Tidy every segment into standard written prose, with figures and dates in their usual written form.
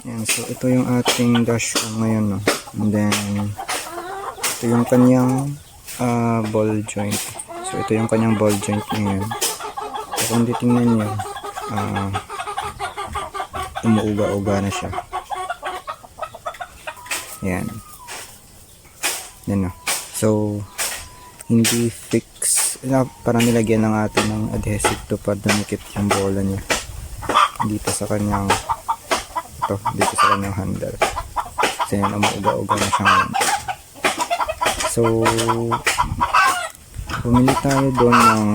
Yan, so ito yung ating dashcam ngayon, no? And then ito yung kanyang ball joint. So ito yung kanyang ball joint ngayon. So kung titingnan nyo, umuuga-uga na siya. Yan. Yan, no? So hindi fix, parang nilagyan ng atin ng adhesive to para dumikit yung bola niya dito sa kanyang dito sa kanyang handle. Kasi yan, umuuga-uga na siya ngayon. So bumili tayo doon ng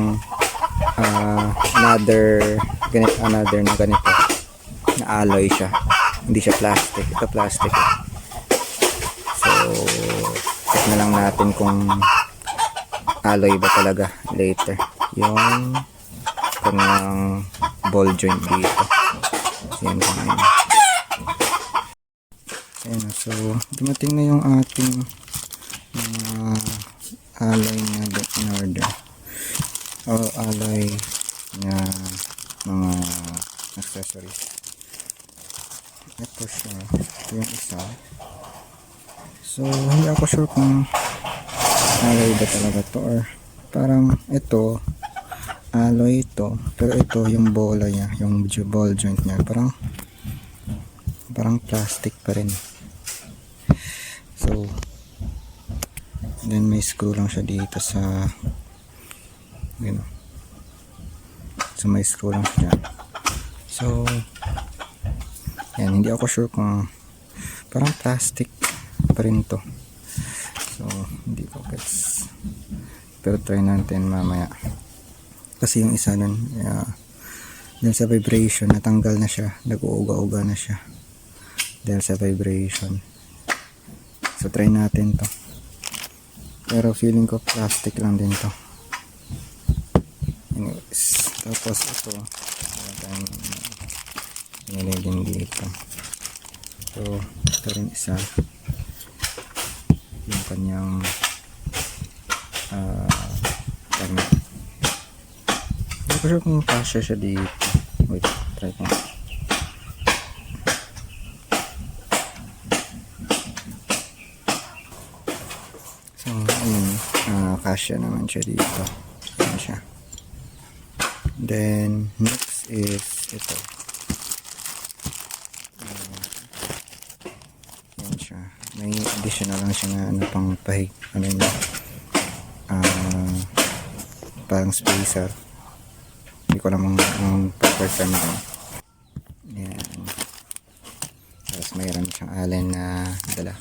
another na ganito na alloy siya, hindi siya plastic. Ito plastic. So check na lang natin kung alloy ba talaga later yung kanyang ball joint dito. Yan ngayon. Ayan, so dumating na yung ating alloy na in order o alloy na mga accessories. Ito siya, ito yung isa. So hindi ako sure kung alloy ba talaga to or parang ito alloy ito, pero ito yung bola niya, yung ball joint niya parang plastic pa rin. So then may screw lang siya dito sa so may screw lang siya. So yan, hindi ako sure kung parang plastic pa rin to. So hindi ko gets, pero try natin mamaya kasi yung isa nun dahil sa vibration natanggal na siya, nag-uuga-uga na siya dahil sa vibration. So try natin to, pero feeling ko plastic lang din to. Anyways, tapos ito nilagyan dito. So ito rin isa yung kanyang kanya. Hindi ko sure kung kasya siya dito. Wait, try ko. So ayun, kasya naman siya dito. Ayan siya. Then next is ito. Ayan siya. May additional lang siya na pang pahig, parang spacer. Hindi ko naman ang proper term ko. Ayan. Tapos mayroon siyang allen na dala.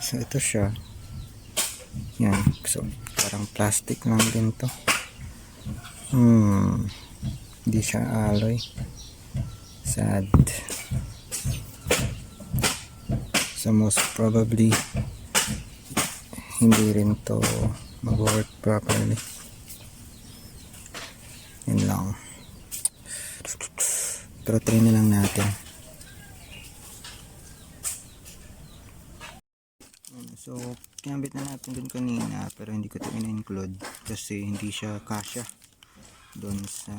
So ito siya. Yan. So parang plastic lang din to. Hindi siya alloy. Sad. So most probably hindi rin to mag-work properly. Yun lang. Pero try na lang natin. So kinabit na natin dun kanina, pero hindi ko ito in-include kasi hindi siya kasya dun sa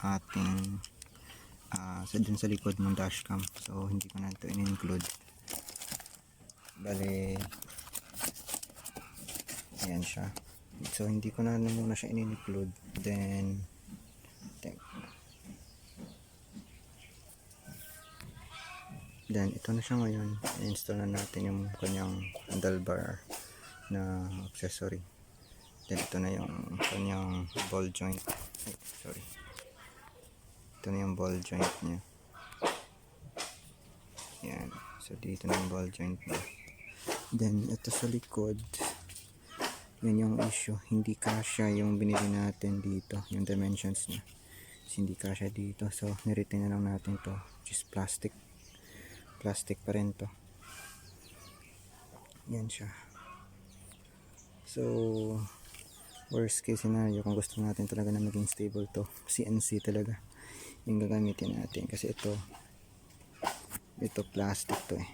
ating dun sa likod ng dashcam. So hindi ko na ito in-include. Bale ayan siya. So hindi ko na muna siya in-include. Then ito na siya ngayon. I-install na natin yung kanyang handlebar na accessory. Then ito na yung kanyang ball joint. Ay, sorry. Ito na yung ball joint niya. Yan. So dito na yung ball joint niya. Then ito sa likod, yun yung issue. Hindi kasya yung binili natin dito, yung dimensions niya. Hindi kasya dito. So niretain na lang natin to. Just plastic pa rin to. Yan siya. So worst case scenario, kung gusto natin talaga na maging stable to, CNC talaga yung gagamitin natin, kasi ito plastic to eh.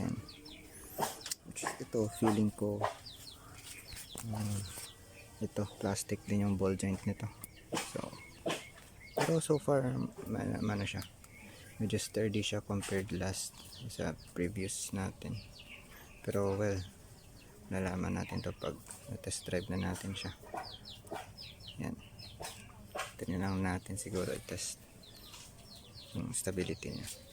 Yan. Ito feeling ko ito plastic din yung ball joint nito. So pero so far ano siya, medyo sturdy siya compared last sa previous natin. Pero well, nalaman natin to pag test drive na natin siya. Yan. Tingnan lang natin siguro i-test yung stability niya.